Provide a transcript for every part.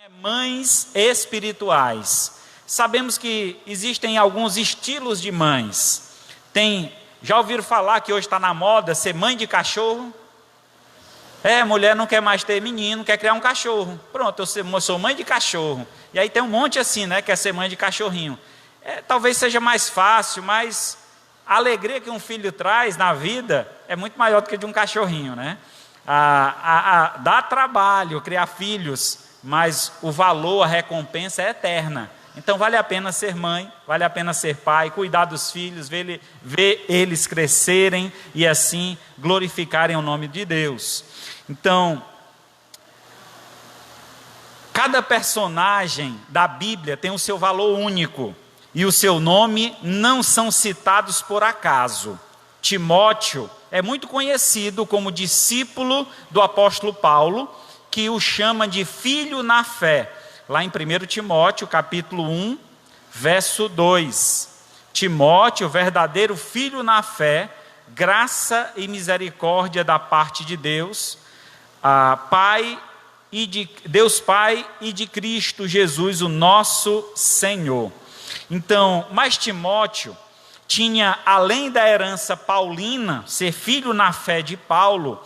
Mães espirituais. Sabemos que existem alguns estilos de mães. Já ouviram falar que hoje está na moda ser mãe de cachorro? Mulher não quer mais ter menino, quer criar um cachorro. Pronto, eu sou mãe de cachorro. E aí tem um monte assim, né? Quer ser mãe de cachorrinho. Talvez seja mais fácil, mas a alegria que um filho traz na vida é muito maior do que de um cachorrinho, né? Dá trabalho criar filhos, mas o valor, a recompensa é eterna. Então vale a pena ser mãe, vale a pena ser pai, cuidar dos filhos, ver eles crescerem e assim glorificarem o nome de Deus. Então, cada personagem da Bíblia tem o seu valor único e o seu nome não são citados por acaso. Timóteo é muito conhecido como discípulo do apóstolo Paulo, que o chama de filho na fé. Lá em 1 Timóteo, capítulo 1, verso 2. Timóteo, verdadeiro filho na fé, graça e misericórdia da parte de Deus, Deus Pai e de Cristo Jesus, o nosso Senhor. Então, mas Timóteo tinha, além da herança paulina, ser filho na fé de Paulo,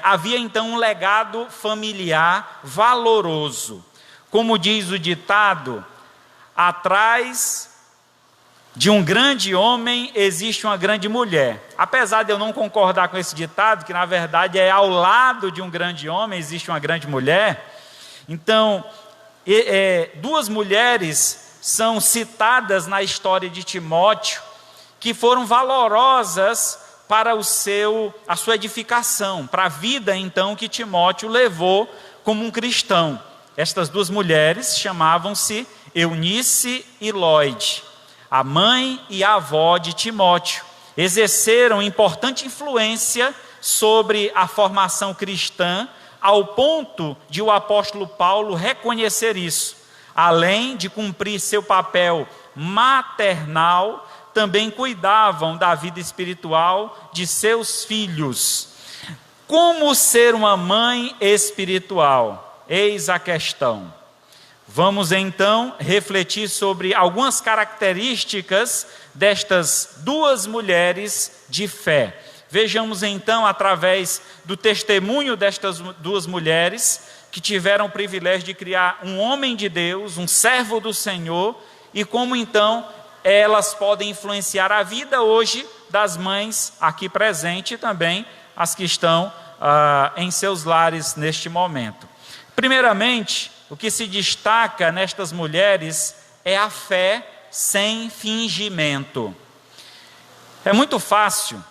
havia então um legado familiar valoroso. Como diz o ditado, atrás de um grande homem existe uma grande mulher. Apesar de eu não concordar com esse ditado, que na verdade ao lado de um grande homem existe uma grande mulher, então duas mulheres são citadas na história de Timóteo, que foram valorosas para a sua edificação, para a vida então que Timóteo levou como um cristão. Estas duas mulheres chamavam-se Eunice e Lóide, a mãe e a avó de Timóteo. Exerceram importante influência sobre a formação cristã, ao ponto de o apóstolo Paulo reconhecer isso. Além de cumprir seu papel maternal, também cuidavam da vida espiritual de seus filhos. Como ser uma mãe espiritual? Eis a questão. Vamos então refletir sobre algumas características destas duas mulheres de fé. Vejamos então, através do testemunho destas duas mulheres, que tiveram o privilégio de criar um homem de Deus, um servo do Senhor, e como então elas podem influenciar a vida hoje das mães aqui presentes e também as que estão em seus lares neste momento. Primeiramente, o que se destaca nestas mulheres é a fé sem fingimento. É muito fácil,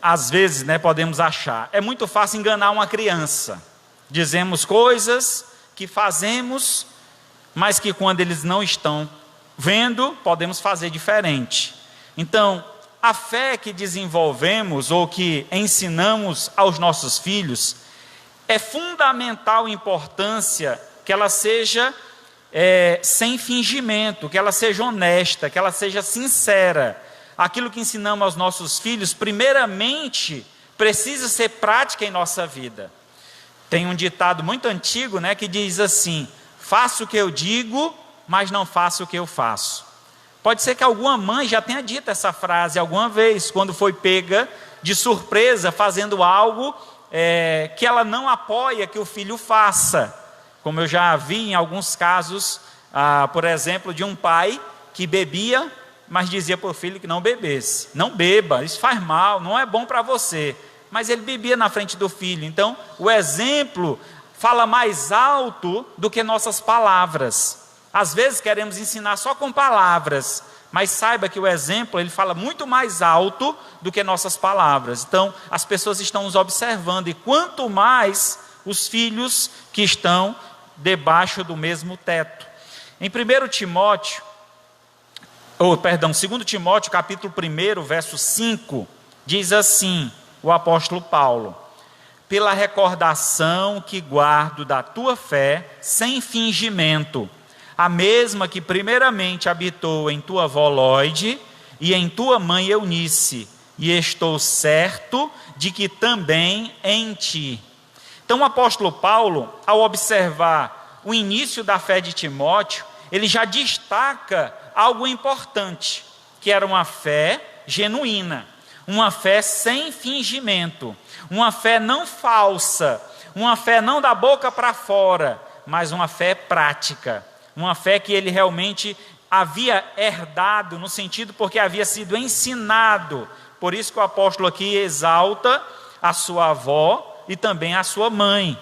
às vezes, podemos achar, é muito fácil enganar uma criança. Dizemos coisas que fazemos, mas que quando eles não estão vendo, podemos fazer diferente. Então, a fé que desenvolvemos ou que ensinamos aos nossos filhos, é fundamental importância que ela seja sem fingimento, que ela seja honesta, que ela seja sincera. Aquilo que ensinamos aos nossos filhos, primeiramente, precisa ser prática em nossa vida. Tem um ditado muito antigo, que diz assim: faço o que eu digo, mas não faço o que eu faço. Pode ser que alguma mãe já tenha dito essa frase alguma vez, quando foi pega de surpresa fazendo algo que ela não apoia que o filho faça. Como eu já vi em alguns casos, por exemplo, de um pai que bebia, mas dizia para o filho que não bebesse. Não beba, isso faz mal, não é bom para você. Mas ele bebia na frente do filho. Então, o exemplo fala mais alto do que nossas palavras. Às vezes queremos ensinar só com palavras, mas saiba que o exemplo, ele fala muito mais alto do que nossas palavras. Então, as pessoas estão nos observando, e quanto mais os filhos que estão debaixo do mesmo teto. Em 2 Timóteo, capítulo 1, verso 5, diz assim, o apóstolo Paulo: pela recordação que guardo da tua fé, sem fingimento, a mesma que primeiramente habitou em tua avó Lóide e em tua mãe Eunice, e estou certo de que também em ti. Então o apóstolo Paulo, ao observar o início da fé de Timóteo, ele já destaca algo importante, que era uma fé genuína, uma fé sem fingimento, uma fé não falsa, uma fé não da boca para fora, mas uma fé prática, uma fé que ele realmente havia herdado, no sentido porque havia sido ensinado. Por isso que o apóstolo aqui exalta a sua avó e também a sua mãe.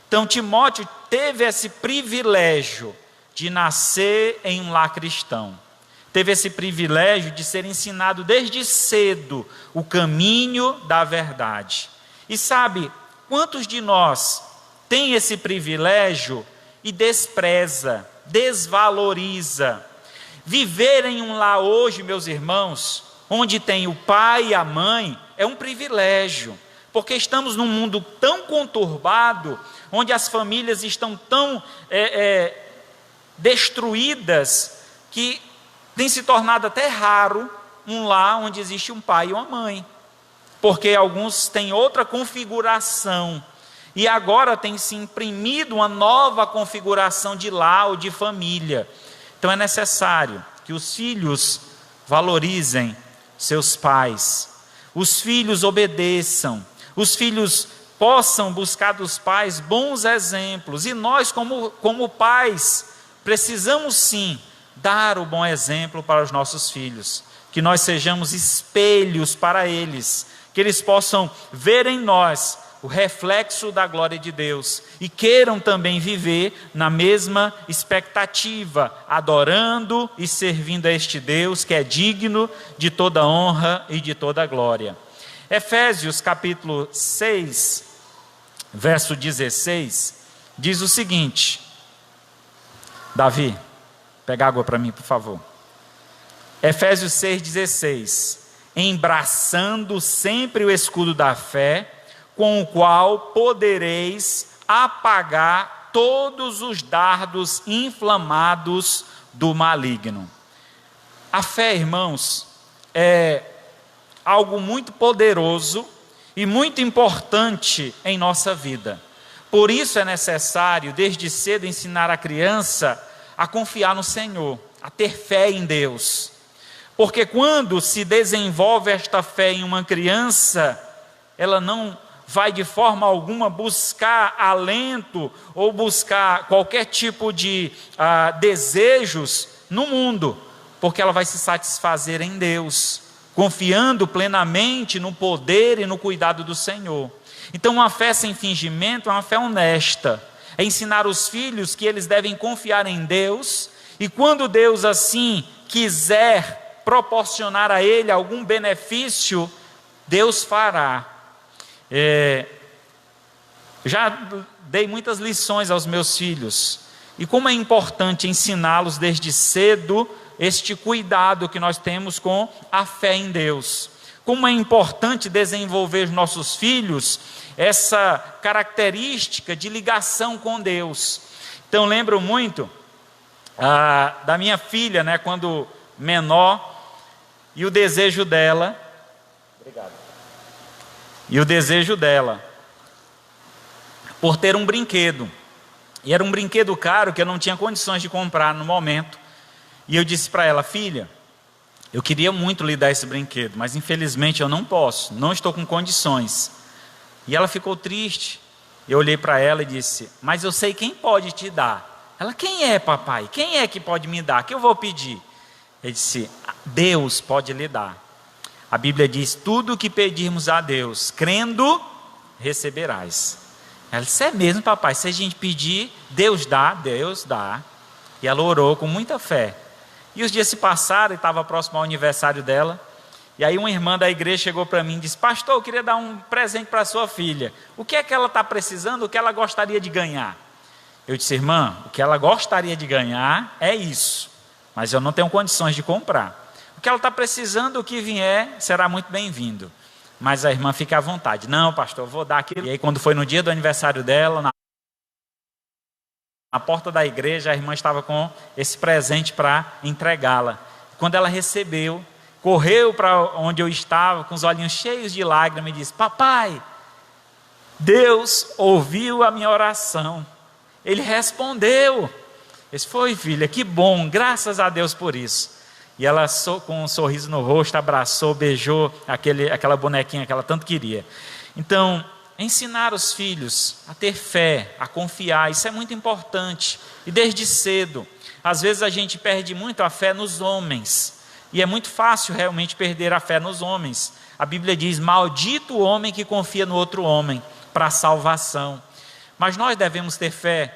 Então Timóteo teve esse privilégio de nascer em um lar cristão. Teve esse privilégio de ser ensinado desde cedo o caminho da verdade. E sabe, quantos de nós tem esse privilégio e despreza, desvaloriza? Viver em um lar hoje, meus irmãos, onde tem o pai e a mãe, é um privilégio, porque estamos num mundo tão conturbado, onde as famílias estão tão destruídas, que tem se tornado até raro um lar onde existe um pai e uma mãe, porque alguns têm outra configuração, e agora tem se imprimido uma nova configuração de lar ou de família. Então é necessário que os filhos valorizem seus pais, os filhos obedeçam, os filhos possam buscar dos pais bons exemplos, e nós como pais precisamos sim dar o bom exemplo para os nossos filhos, que nós sejamos espelhos para eles, que eles possam ver em nós o reflexo da glória de Deus e queiram também viver na mesma expectativa, adorando e servindo a este Deus que é digno de toda honra e de toda glória. Efésios capítulo 6, verso 16, diz o seguinte, Davi, pega água para mim, por favor. Efésios 6,16, embraçando sempre o escudo da fé, com o qual podereis apagar todos os dardos inflamados do maligno. A fé, irmãos, é algo muito poderoso e muito importante em nossa vida. Por isso é necessário, desde cedo, ensinar a criança a confiar no Senhor, a ter fé em Deus. Porque quando se desenvolve esta fé em uma criança, ela não vai de forma alguma buscar alento ou buscar qualquer tipo de desejos no mundo, porque ela vai se satisfazer em Deus, confiando plenamente no poder e no cuidado do Senhor. Então uma fé sem fingimento é uma fé honesta, é ensinar os filhos que eles devem confiar em Deus, e quando Deus assim quiser proporcionar a ele algum benefício, Deus fará. Já dei muitas lições aos meus filhos, e como é importante ensiná-los desde cedo este cuidado que nós temos com a fé em Deus. Como é importante desenvolver nos nossos filhos essa característica de ligação com Deus. Então lembro muito da minha filha, né, quando menor, e o desejo dela, por ter um brinquedo, e era um brinquedo caro que eu não tinha condições de comprar no momento, e eu disse para ela, filha, eu queria muito lhe dar esse brinquedo, mas infelizmente eu não posso, não estou com condições. E ela ficou triste. Eu olhei para ela e disse, mas eu sei quem pode te dar. Ela, quem é, papai? Quem é que pode me dar? Que eu vou pedir? Eu disse, Deus pode lhe dar. A Bíblia diz, tudo o que pedirmos a Deus, crendo, receberás. Ela disse, é mesmo, papai, se a gente pedir, Deus dá. E ela orou com muita fé. E os dias se passaram, e estava próximo ao aniversário dela, e aí uma irmã da igreja chegou para mim e disse, pastor, eu queria dar um presente para a sua filha. O que é que ela está precisando, o que ela gostaria de ganhar? Eu disse, irmã, o que ela gostaria de ganhar é isso, mas eu não tenho condições de comprar. O que ela está precisando, o que vier, será muito bem-vindo. Mas a irmã fica à vontade. Não, pastor, eu vou dar aquilo. E aí quando foi no dia do aniversário dela, na porta da igreja, a irmã estava com esse presente para entregá-la. Quando ela recebeu, correu para onde eu estava, com os olhinhos cheios de lágrimas, e disse, papai, Deus ouviu a minha oração, Ele respondeu. Esse foi, filha, que bom, graças a Deus por isso. E ela, com um sorriso no rosto, abraçou, beijou aquela bonequinha que ela tanto queria. Então, ensinar os filhos a ter fé, a confiar, isso é muito importante. E desde cedo, às vezes a gente perde muito a fé nos homens. E é muito fácil realmente perder a fé nos homens. A Bíblia diz, maldito o homem que confia no outro homem para a salvação. Mas nós devemos ter fé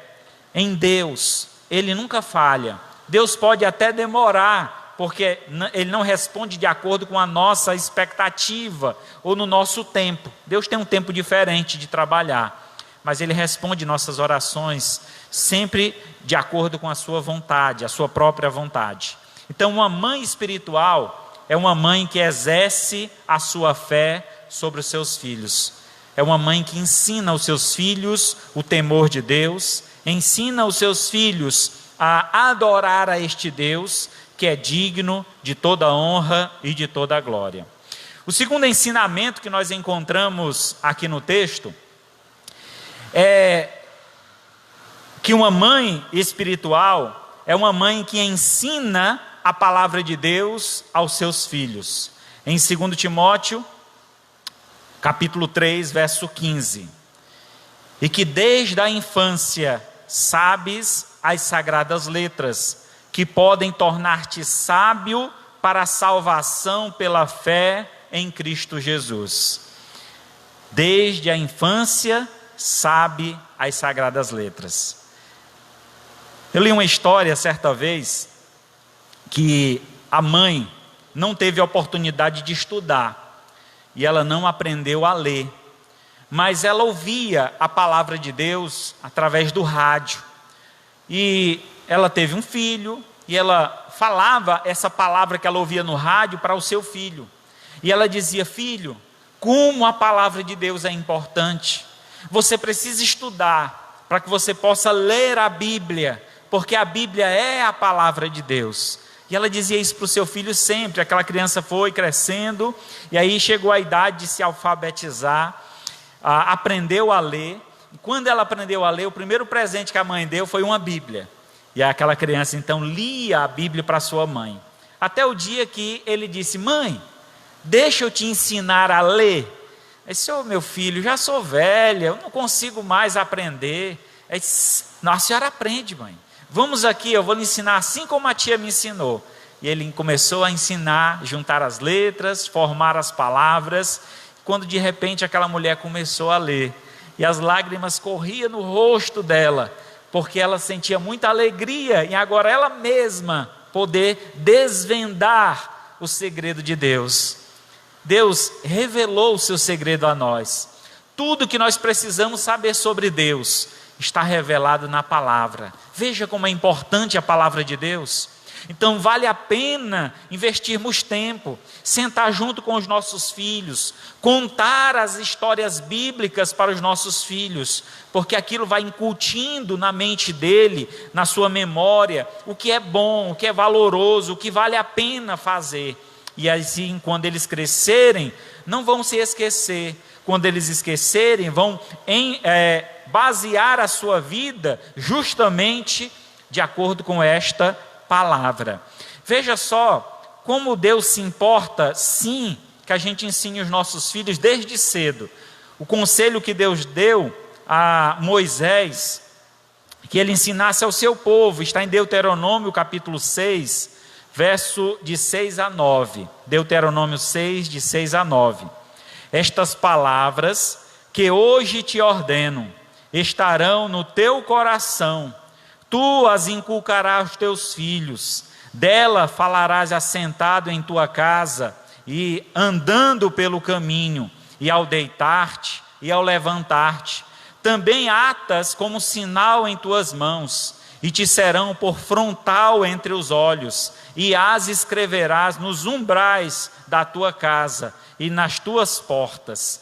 em Deus. Ele nunca falha. Deus pode até demorar, porque Ele não responde de acordo com a nossa expectativa ou no nosso tempo. Deus tem um tempo diferente de trabalhar, mas Ele responde nossas orações sempre de acordo com a sua vontade, a sua própria vontade. Então, uma mãe espiritual é uma mãe que exerce a sua fé sobre os seus filhos. É uma mãe que ensina aos seus filhos o temor de Deus, ensina os seus filhos a adorar a este Deus que é digno de toda honra e de toda glória. O segundo ensinamento que nós encontramos aqui no texto é que uma mãe espiritual é uma mãe que ensina a palavra de Deus aos seus filhos. Em 2 Timóteo, capítulo 3, verso 15. E que desde a infância sabes as sagradas letras, que podem tornar-te sábio para a salvação pela fé em Cristo Jesus. Desde a infância sabe as sagradas letras. Eu li uma história certa vez que a mãe não teve a oportunidade de estudar e ela não aprendeu a ler, mas ela ouvia a palavra de Deus através do rádio. E ela teve um filho e ela falava essa palavra que ela ouvia no rádio para o seu filho. E ela dizia: filho, como a palavra de Deus é importante. Você precisa estudar para que você possa ler a Bíblia, porque a Bíblia é a palavra de Deus. E ela dizia isso para o seu filho sempre. Aquela criança foi crescendo e aí chegou a idade de se alfabetizar, aprendeu a ler. E quando ela aprendeu a ler, o primeiro presente que a mãe deu foi uma Bíblia. E aquela criança então lia a Bíblia para sua mãe. Até o dia que ele disse: mãe, deixa eu te ensinar a ler. Eu disse: ô meu filho, já sou velha, eu não consigo mais aprender. Eu disse: não, a senhora aprende, mãe. Vamos aqui, eu vou lhe ensinar assim como a tia me ensinou. E ele começou a ensinar, juntar as letras, formar as palavras. Quando de repente aquela mulher começou a ler, e as lágrimas corriam no rosto dela, porque ela sentia muita alegria em agora ela mesma poder desvendar o segredo de Deus. Deus revelou o seu segredo a nós. Tudo que nós precisamos saber sobre Deus está revelado na palavra. Veja como é importante a palavra de Deus. Então vale a pena investirmos tempo, sentar junto com os nossos filhos, contar as histórias bíblicas para os nossos filhos, porque aquilo vai incutindo na mente dele, na sua memória, o que é bom, o que é valoroso, o que vale a pena fazer. E assim, quando eles crescerem, não vão se esquecer. Quando eles esquecerem, vão basear a sua vida justamente de acordo com esta palavra. Veja só como Deus se importa, sim, que a gente ensine os nossos filhos desde cedo. O conselho que Deus deu a Moisés, que ele ensinasse ao seu povo, está em Deuteronômio capítulo 6, verso de 6 a 9. Deuteronômio 6, de 6 a 9. Estas palavras que hoje te ordeno estarão no teu coração, tu as inculcarás aos teus filhos, dela falarás assentado em tua casa e andando pelo caminho, e ao deitar-te e ao levantar-te. Também atas como sinal em tuas mãos, e te serão por frontal entre os olhos, e as escreverás nos umbrais da tua casa e nas tuas portas.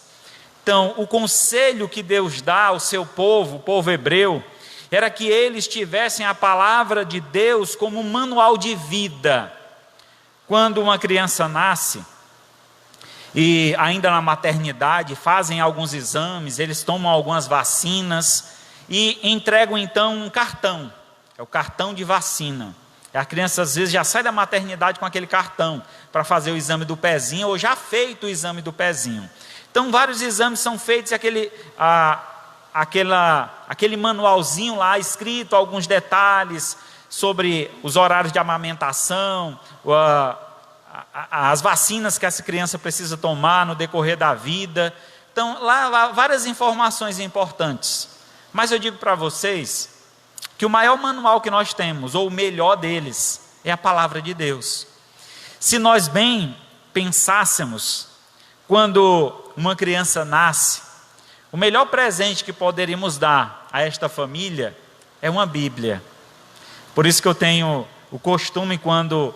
Então, o conselho que Deus dá ao seu povo, o povo hebreu, era que eles tivessem a palavra de Deus como um manual de vida. Quando uma criança nasce, e ainda na maternidade fazem alguns exames, eles tomam algumas vacinas e entregam então um cartão, é o cartão de vacina. A criança às vezes já sai da maternidade com aquele cartão para fazer o exame do pezinho, ou já feito o exame do pezinho. Então vários exames são feitos, aquele manualzinho lá escrito alguns detalhes sobre os horários de amamentação, as vacinas que essa criança precisa tomar no decorrer da vida. Então lá várias informações importantes. Mas eu digo para vocês que o maior manual que nós temos, ou o melhor deles, é a palavra de Deus. Se nós bem pensássemos, quando uma criança nasce, o melhor presente que poderíamos dar a esta família é uma Bíblia. Por isso que eu tenho o costume, quando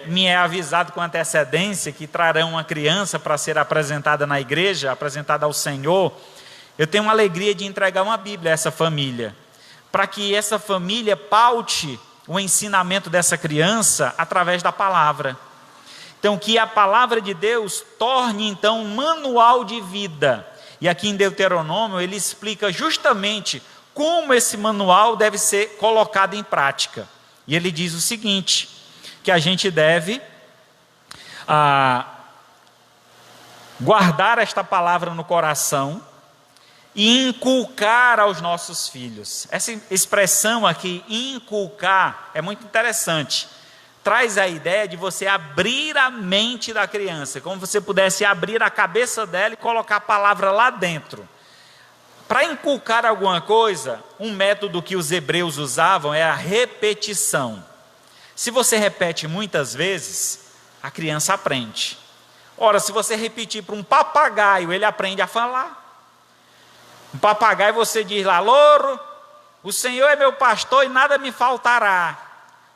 me é avisado com antecedência que trarão uma criança para ser apresentada na igreja, apresentada ao Senhor, eu tenho uma alegria de entregar uma Bíblia a essa família, para que essa família paute o ensinamento dessa criança através da palavra. Então, que a palavra de Deus torne então um manual de vida. E aqui em Deuteronômio ele explica justamente como esse manual deve ser colocado em prática. E ele diz o seguinte, que a gente deve guardar esta palavra no coração e inculcar aos nossos filhos. Essa expressão aqui, inculcar, é muito interessante. Traz a ideia de você abrir a mente da criança, como se você pudesse abrir a cabeça dela e colocar a palavra lá dentro. Para inculcar alguma coisa, um método que os hebreus usavam é a repetição. Se você repete muitas vezes, a criança aprende. Ora, se você repetir para um papagaio, ele aprende a falar. Um papagaio, você diz lá, louro, o Senhor é meu pastor e nada me faltará.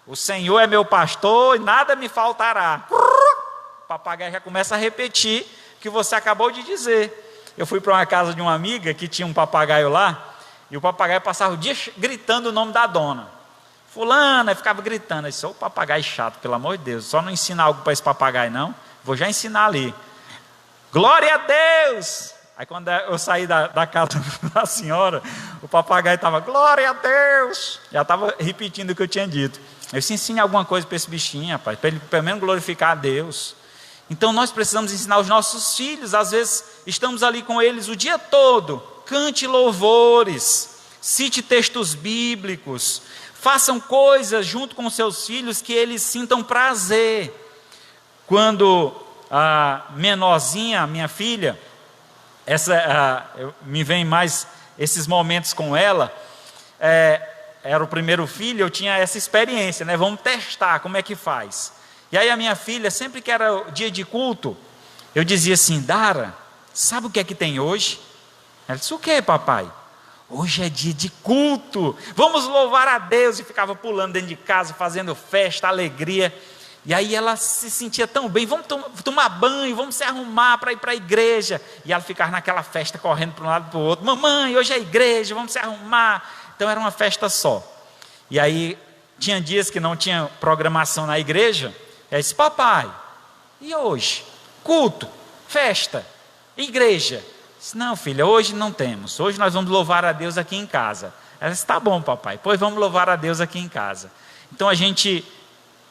O Senhor é meu pastor e nada me faltará. O papagaio já começa a repetir o que você acabou de dizer. Eu fui para uma casa de uma amiga que tinha um papagaio lá, e o papagaio passava o dia gritando o nome da dona. Fulana, ficava gritando. Eu disse, ô papagaio chato, pelo amor de Deus, só não ensina algo para esse papagaio não, vou já ensinar ali. Glória a Deus! Aí quando eu saí da casa da senhora, o papagaio estava, glória a Deus! Já estava repetindo o que eu tinha dito. Eu disse, ensine alguma coisa para esse bichinho, rapaz, para ele pelo menos glorificar a Deus. Então nós precisamos ensinar os nossos filhos, às vezes estamos ali com eles o dia todo, cante louvores, cite textos bíblicos, façam coisas junto com seus filhos que eles sintam prazer. Quando a menorzinha, minha filha, me vem mais esses momentos com ela, era o primeiro filho, eu tinha essa experiência, né? Vamos testar como é que faz. E aí a minha filha, sempre que era dia de culto, eu dizia assim, Dara, sabe o que é que tem hoje? Ela disse, o que, papai? Hoje é dia de culto, vamos louvar a Deus. E ficava pulando dentro de casa, fazendo festa, alegria. E aí ela se sentia tão bem, vamos tomar banho, vamos se arrumar para ir para a igreja. E ela ficava naquela festa, correndo para um lado e para o outro. Mamãe, hoje é igreja, vamos se arrumar. Então era uma festa só. E aí tinha dias que não tinha programação na igreja. Ela disse, papai, e hoje? Culto, festa, igreja. Eu disse, não filha, hoje não temos. Hoje nós vamos louvar a Deus aqui em casa. Ela disse, tá bom papai, pois vamos louvar a Deus aqui em casa. Então a gente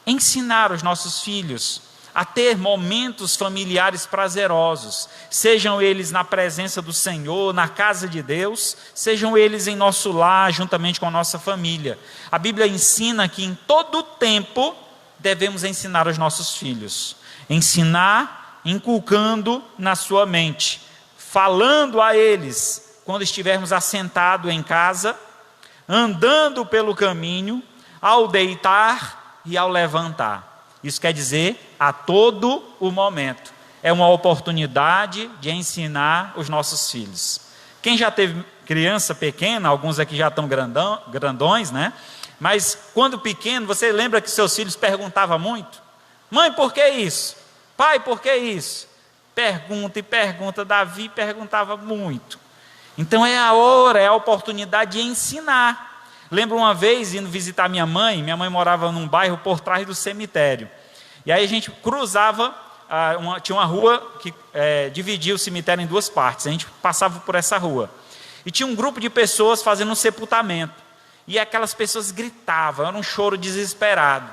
ensinar os nossos filhos a ter momentos familiares prazerosos, sejam eles na presença do Senhor, na casa de Deus, sejam eles em nosso lar, juntamente com a nossa família. A Bíblia ensina que em todo tempo devemos ensinar os nossos filhos, ensinar, inculcando na sua mente, falando a eles quando estivermos assentados em casa, andando pelo caminho, ao deitar e ao levantar. Isso quer dizer a todo o momento. É uma oportunidade de ensinar os nossos filhos. Quem já teve criança pequena, alguns aqui já estão grandões, né? Mas quando pequeno, você lembra que seus filhos perguntavam muito? Mãe, por que isso? Pai, por que isso? Pergunta e pergunta. Davi perguntava muito. Então é a hora, é a oportunidade de ensinar. Lembro uma vez indo visitar minha mãe morava num bairro por trás do cemitério. E aí a gente cruzava tinha uma rua que dividia o cemitério em duas partes. A gente passava por essa rua. E tinha um grupo de pessoas fazendo um sepultamento. E aquelas pessoas gritavam, era um choro desesperado.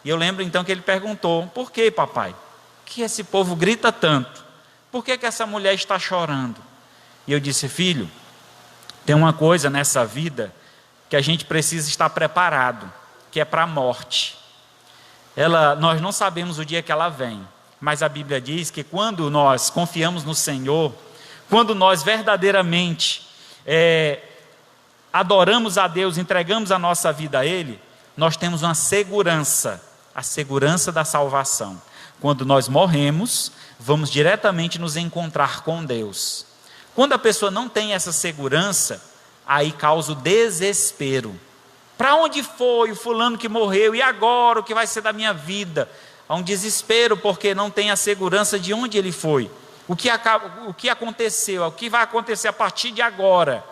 E eu lembro então que ele perguntou: por que, papai? Que esse povo grita tanto? Por que essa mulher está chorando? E eu disse: filho, tem uma coisa nessa vida que a gente precisa estar preparado, que é para a morte. Nós não sabemos o dia que ela vem, mas a Bíblia diz que quando nós confiamos no Senhor, quando nós verdadeiramente adoramos a Deus, entregamos a nossa vida a Ele, nós temos uma segurança, a segurança da salvação. Quando nós morremos, vamos diretamente nos encontrar com Deus. Quando a pessoa não tem essa segurança, aí causa o desespero. Para onde foi o fulano que morreu? E agora o que vai ser da minha vida? Há um desespero porque não tem a segurança de onde ele foi. O que aconteceu? O que vai acontecer a partir de agora?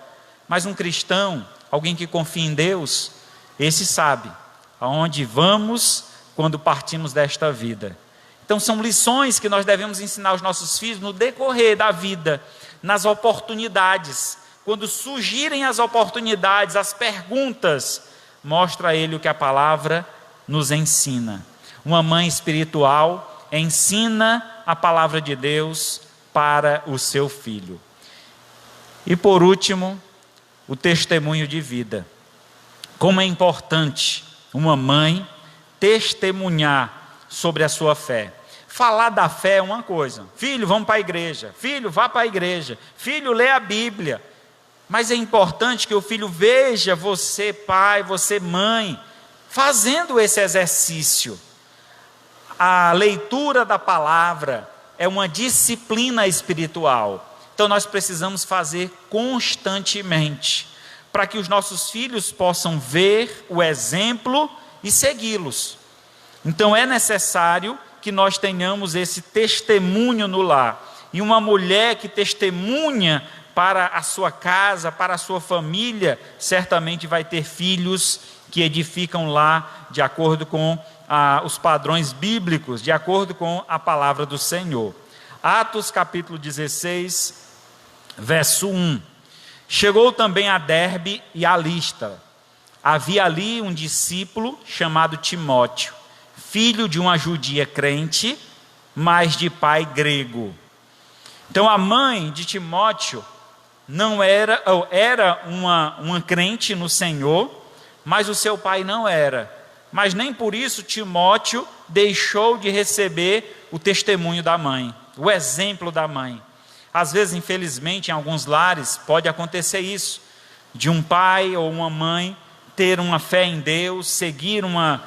Mas um cristão, alguém que confia em Deus, esse sabe aonde vamos quando partimos desta vida. Então são lições que nós devemos ensinar aos nossos filhos no decorrer da vida, nas oportunidades. Quando surgirem as oportunidades, as perguntas, mostra a ele o que a palavra nos ensina. Uma mãe espiritual ensina a palavra de Deus para o seu filho. E por último, o testemunho de vida. Como é importante uma mãe testemunhar sobre a sua fé. Falar da fé é uma coisa. Filho, vamos para a igreja. Filho, vá para a igreja. Filho, lê a Bíblia. Mas é importante que o filho veja você, pai, você, mãe, fazendo esse exercício. A leitura da palavra é uma disciplina espiritual. Então nós precisamos fazer constantemente, para que os nossos filhos possam ver o exemplo e segui-los. Então é necessário que nós tenhamos esse testemunho no lar. E uma mulher que testemunha para a sua casa, para a sua família, certamente vai ter filhos que edificam lá de acordo com os padrões bíblicos, de acordo com a palavra do Senhor. Atos capítulo 16, verso 1. Chegou também a Derbe e a Listra. Havia ali um discípulo chamado Timóteo, filho de uma judia crente, mas de pai grego. Então a mãe de Timóteo era uma crente no Senhor, mas o seu pai não era. Mas nem por isso Timóteo deixou de receber o testemunho da mãe, o exemplo da mãe. Às vezes, infelizmente, em alguns lares pode acontecer isso, de um pai ou uma mãe ter uma fé em Deus, seguir uma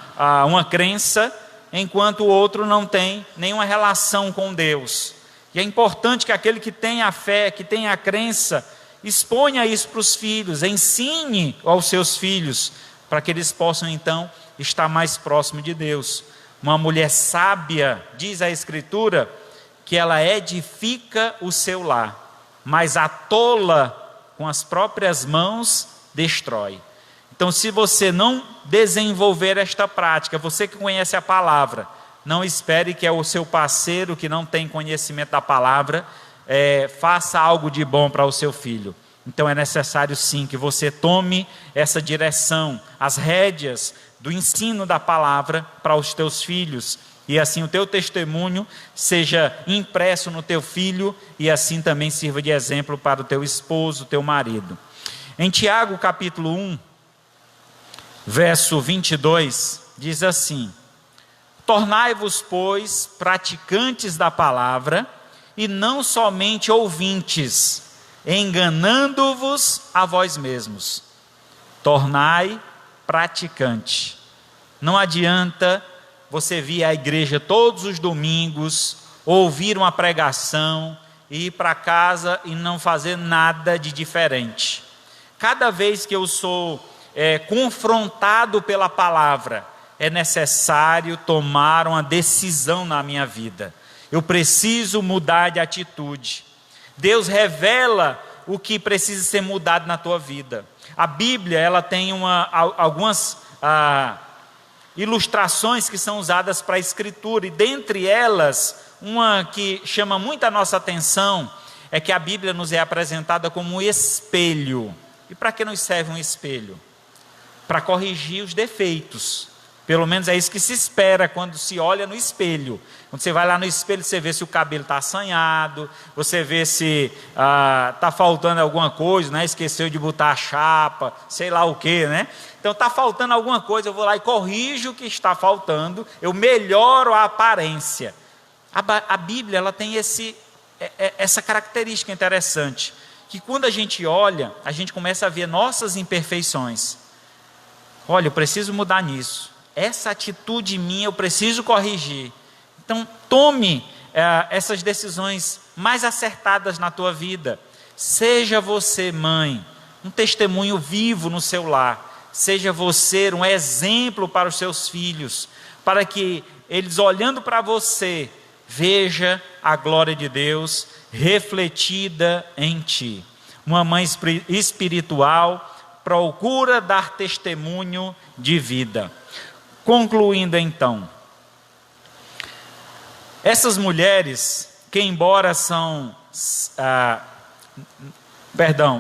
crença, enquanto o outro não tem nenhuma relação com Deus. E é importante que aquele que tem a fé, que tem a crença, exponha isso para os filhos, ensine aos seus filhos, para que eles possam então estar mais próximo de Deus. Uma mulher sábia, diz a Escritura, que ela edifica o seu lar, mas a tola com as próprias mãos destrói. Então, se você não desenvolver esta prática, você que conhece a palavra, não espere que o seu parceiro que não tem conhecimento da palavra faça algo de bom para o seu filho. Então é necessário sim que você tome essa direção, as rédeas do ensino da palavra para os teus filhos, e assim o teu testemunho seja impresso no teu filho, e assim também sirva de exemplo para o teu esposo, o teu marido. Em Tiago capítulo 1, verso 22, diz assim: tornai-vos, pois, praticantes da palavra, e não somente ouvintes, enganando-vos a vós mesmos. Tornai praticante. Não adianta você vir à igreja todos os domingos, ouvir uma pregação, ir para casa e não fazer nada de diferente. Cada vez que eu sou confrontado pela palavra, é necessário tomar uma decisão na minha vida. Eu preciso mudar de atitude. Deus revela o que precisa ser mudado na tua vida. A Bíblia, ela tem algumas ilustrações que são usadas para a escritura, e dentre elas, uma que chama muito a nossa atenção é que a Bíblia nos é apresentada como um espelho. E para que nos serve um espelho? Para corrigir os defeitos. Pelo menos é isso que se espera quando se olha no espelho. Quando você vai lá no espelho, você vê se o cabelo está assanhado, você vê se está faltando alguma coisa, né? Esqueceu de botar a chapa, sei lá o que, né? Então está faltando alguma coisa, eu vou lá e corrijo o que está faltando, eu melhoro a aparência. A Bíblia ela tem essa característica interessante, que quando a gente olha, a gente começa a ver nossas imperfeições. Olha, eu preciso mudar nisso. Essa atitude minha eu preciso corrigir. Então tome essas decisões mais acertadas na tua vida. Seja você, mãe, um testemunho vivo no seu lar. Seja você um exemplo para os seus filhos, para que eles, olhando para você, veja a glória de Deus refletida em ti. Uma mãe espiritual procura dar testemunho de vida. Concluindo então, essas mulheres, que embora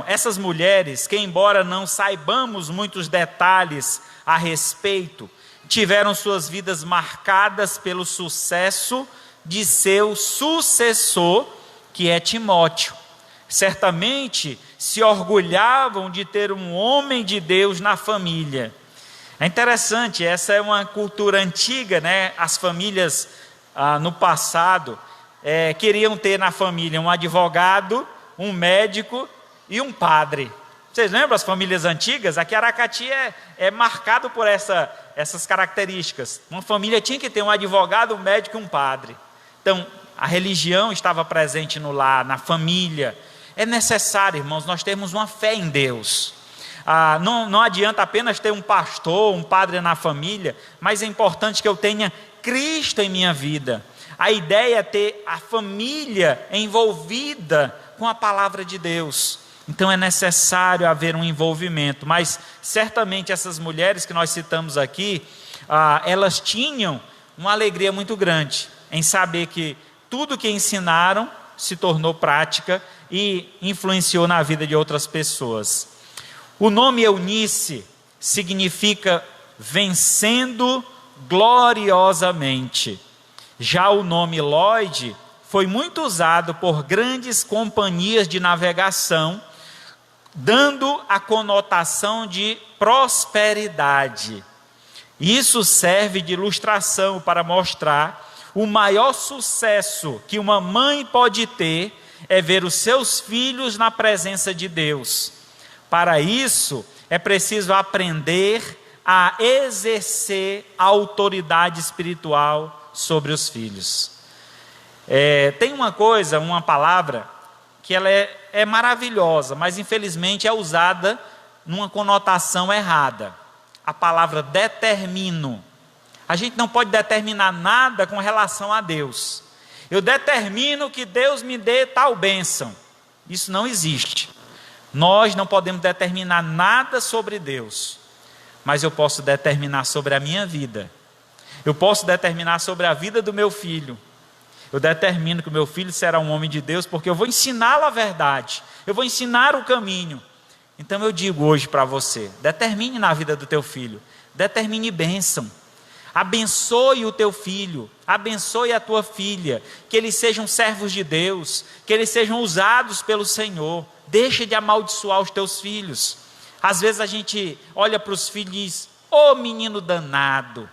essas mulheres, que embora não saibamos muitos detalhes a respeito, tiveram suas vidas marcadas pelo sucesso de seu sucessor, que é Timóteo. Certamente se orgulhavam de ter um homem de Deus na família. É interessante, essa é uma cultura antiga, né? As famílias no passado queriam ter na família um advogado, um médico e um padre. Vocês lembram as famílias antigas? Aqui Aracati é marcado por essas características. Uma família tinha que ter um advogado, um médico e um padre. Então, a religião estava presente no lar, na família. É necessário, irmãos, nós termos uma fé em Deus. Não adianta apenas ter um pastor, um padre na família, mas é importante que eu tenha Cristo em minha vida. A ideia é ter a família envolvida com a palavra de Deus. Então é necessário haver um envolvimento, mas certamente essas mulheres que nós citamos aqui, elas tinham uma alegria muito grande em saber que tudo que ensinaram se tornou prática e influenciou na vida de outras pessoas. O nome Eunice significa vencendo gloriosamente. Já o nome Lloyd foi muito usado por grandes companhias de navegação, dando a conotação de prosperidade. Isso serve de ilustração para mostrar o maior sucesso que uma mãe pode ter é ver os seus filhos na presença de Deus. Para isso, é preciso aprender a exercer a autoridade espiritual sobre os filhos. Tem uma palavra, que ela é maravilhosa, mas infelizmente é usada numa conotação errada. A palavra determino. A gente não pode determinar nada com relação a Deus. Eu determino que Deus me dê tal bênção. Isso não existe. Nós não podemos determinar nada sobre Deus, mas eu posso determinar sobre a minha vida. Eu posso determinar sobre a vida do meu filho. Eu determino que o meu filho será um homem de Deus, porque eu vou ensiná-lo a verdade, eu vou ensinar o caminho. Então eu digo hoje para você, determine na vida do teu filho, determine bênção, abençoe o teu filho, abençoe a tua filha, que eles sejam servos de Deus, que eles sejam usados pelo Senhor. Deixa de amaldiçoar os teus filhos. Às vezes a gente olha para os filhos e diz: ô menino danado.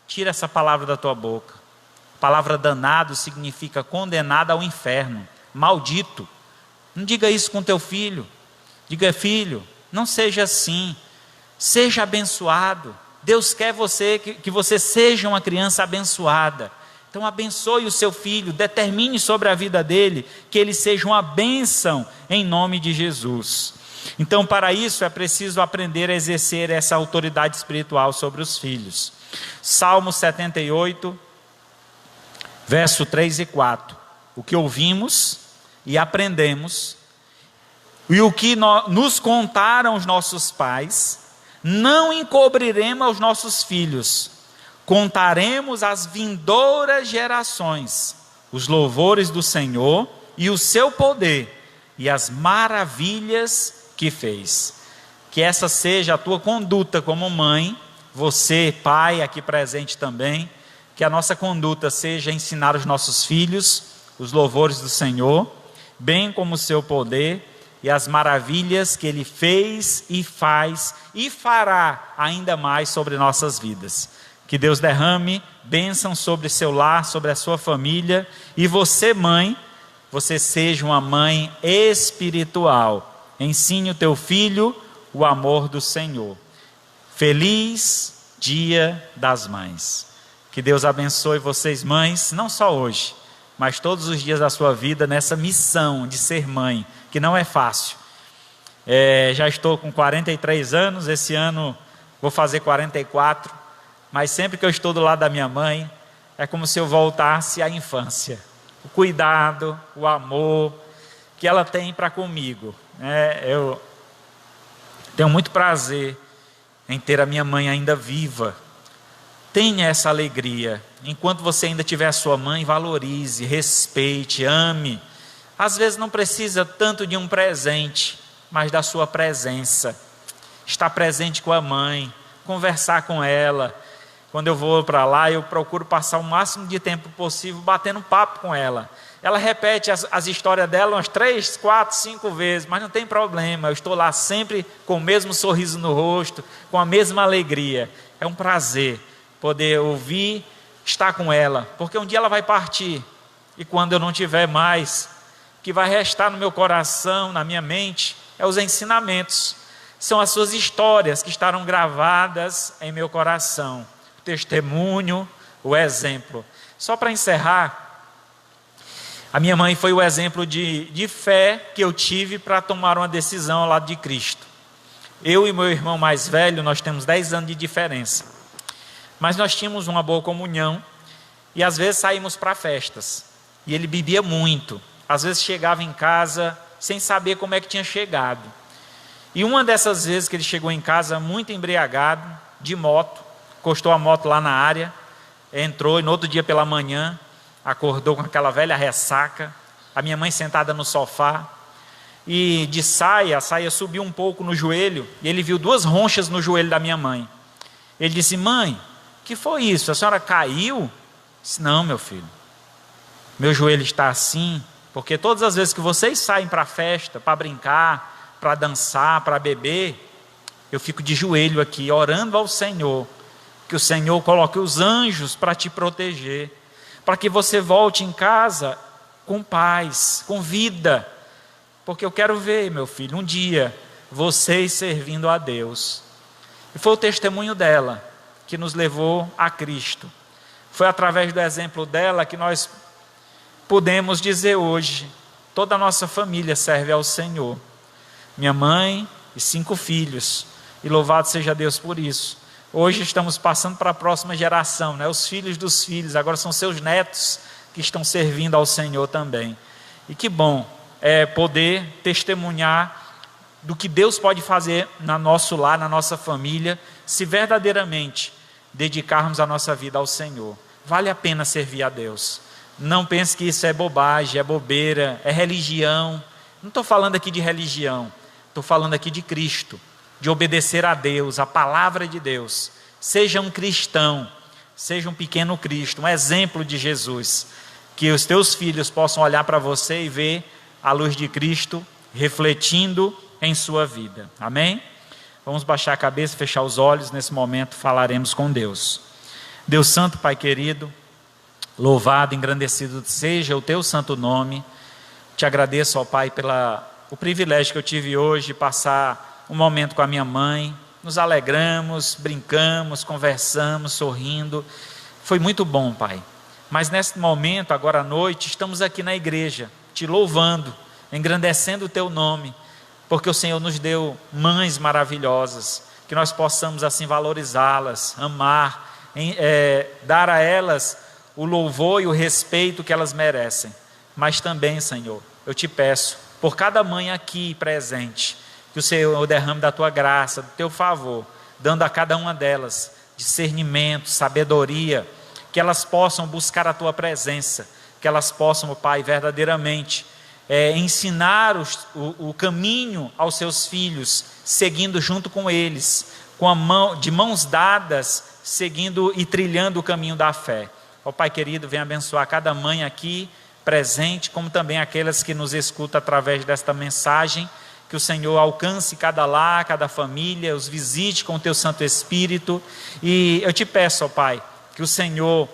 Tira essa palavra da tua boca. A palavra danado significa condenado ao inferno, maldito. Não diga isso com teu filho. Diga: filho, não seja assim, seja abençoado. Deus quer que você seja uma criança abençoada. Então abençoe o seu filho, determine sobre a vida dele que ele seja uma bênção em nome de Jesus. Então, para isso é preciso aprender a exercer essa autoridade espiritual sobre os filhos. Salmo 78, verso 3 e 4. O que ouvimos e aprendemos, e o que nos contaram os nossos pais, não encobriremos aos nossos filhos, contaremos às vindouras gerações os louvores do Senhor e o seu poder e as maravilhas que fez. Que essa seja a tua conduta como mãe, você, pai, aqui presente também, que a nossa conduta seja ensinar os nossos filhos os louvores do Senhor, bem como o seu poder e as maravilhas que Ele fez e faz e fará ainda mais sobre nossas vidas. Que Deus derrame bênção sobre seu lar, sobre a sua família, e você, mãe, você seja uma mãe espiritual. Ensine o teu filho o amor do Senhor. Feliz Dia das Mães. Que Deus abençoe vocês, mães, não só hoje, mas todos os dias da sua vida, nessa missão de ser mãe, que não é fácil. Já estou com 43 anos, esse ano vou fazer 44, mas sempre que eu estou do lado da minha mãe, é como se eu voltasse à infância. O cuidado, o amor que ela tem para comigo. Eu tenho muito prazer em ter a minha mãe ainda viva. Tenha essa alegria. Enquanto você ainda tiver a sua mãe, valorize, respeite, ame. Às vezes não precisa tanto de um presente, mas da sua presença. Estar presente com a mãe, conversar com ela. Quando eu vou para lá, eu procuro passar o máximo de tempo possível batendo papo com ela. Ela repete as histórias dela umas 3, 4, 5 vezes, mas não tem problema. Eu estou lá sempre com o mesmo sorriso no rosto, com a mesma alegria. É um prazer poder ouvir, estar com ela, porque um dia ela vai partir, e quando eu não tiver mais, o que vai restar no meu coração, na minha mente, é os ensinamentos, são as suas histórias que estarão gravadas em meu coração, o testemunho, o exemplo. Só para encerrar, a minha mãe foi o exemplo de fé que eu tive para tomar uma decisão ao lado de Cristo. Eu e meu irmão mais velho, nós temos 10 anos de diferença, mas nós tínhamos uma boa comunhão, e às vezes saímos para festas, e ele bebia muito, às vezes chegava em casa sem saber como é que tinha chegado, e uma dessas vezes que ele chegou em casa muito embriagado, de moto, encostou a moto lá na área, entrou, e no outro dia pela manhã, acordou com aquela velha ressaca, a minha mãe sentada no sofá, e de saia, a saia subiu um pouco no joelho, e ele viu 2 ronchas no joelho da minha mãe. Ele disse: mãe, que foi isso? A senhora caiu? Eu disse: não, meu filho, meu joelho está assim, porque todas as vezes que vocês saem para a festa, para brincar, para dançar, para beber, eu fico de joelho aqui, orando ao Senhor, que o Senhor coloque os anjos para te proteger, para que você volte em casa com paz, com vida, porque eu quero ver, meu filho, um dia, vocês servindo a Deus. E foi o testemunho dela que nos levou a Cristo. Foi através do exemplo dela que nós podemos dizer hoje, toda a nossa família serve ao Senhor. Minha mãe e 5 filhos, e louvado seja Deus por isso. Hoje estamos passando para a próxima geração, né? Os filhos dos filhos, agora são seus netos que estão servindo ao Senhor também. E que bom é poder testemunhar do que Deus pode fazer no nosso lar, na nossa família, se verdadeiramente dedicarmos a nossa vida ao Senhor. Vale a pena servir a Deus. Não pense que isso é bobagem, é bobeira, é religião. Não estou falando aqui de religião, estou falando aqui de Cristo, de obedecer a Deus, a palavra de Deus. Seja um cristão, seja um pequeno Cristo, um exemplo de Jesus, que os teus filhos possam olhar para você e ver a luz de Cristo refletindo em sua vida. Amém? Vamos baixar a cabeça, fechar os olhos. Nesse momento falaremos com Deus. Deus santo, Pai querido, louvado, engrandecido seja o teu santo nome. Te agradeço, ó Pai, o privilégio que eu tive hoje de passar um momento com a minha mãe. Nos alegramos, brincamos, conversamos, sorrindo. Foi muito bom, Pai. Mas nesse momento, agora à noite, estamos aqui na igreja, te louvando, engrandecendo o teu nome, porque o Senhor nos deu mães maravilhosas, que nós possamos assim valorizá-las, amar, dar a elas o louvor e o respeito que elas merecem. Mas também, Senhor, eu te peço, por cada mãe aqui presente, que o Senhor derrame da tua graça, do teu favor, dando a cada uma delas discernimento, sabedoria, que elas possam buscar a tua presença, que elas possam, ó Pai, verdadeiramente ensinar o caminho aos seus filhos, seguindo junto com eles, de mãos dadas, seguindo e trilhando o caminho da fé. Ó Pai querido, venha abençoar cada mãe aqui presente, como também aquelas que nos escutam através desta mensagem. Que o Senhor alcance cada lar, cada família, os visite com o Teu Santo Espírito. E eu te peço, ó Pai, que o Senhor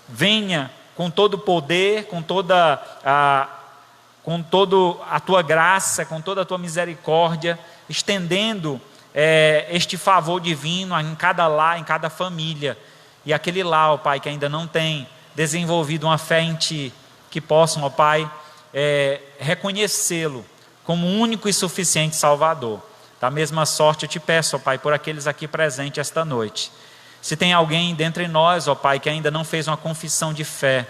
venha com todo o poder, com toda a Tua graça, com toda a Tua misericórdia, estendendo este favor divino em cada lar, em cada família. E aquele lar, ó Pai, que ainda não tem desenvolvido uma fé em Ti, que possam, ó Pai, reconhecê-lo como único e suficiente Salvador. Da mesma sorte eu te peço, ó Pai, por aqueles aqui presentes esta noite. Se tem alguém dentre nós, ó Pai, que ainda não fez uma confissão de fé,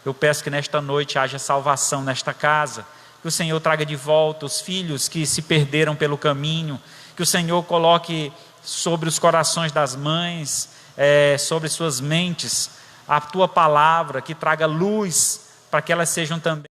eu peço que nesta noite haja salvação nesta casa, que o Senhor traga de volta os filhos que se perderam pelo caminho, que o Senhor coloque sobre os corações das mães, sobre suas mentes, a Tua palavra, que traga luz para que elas sejam também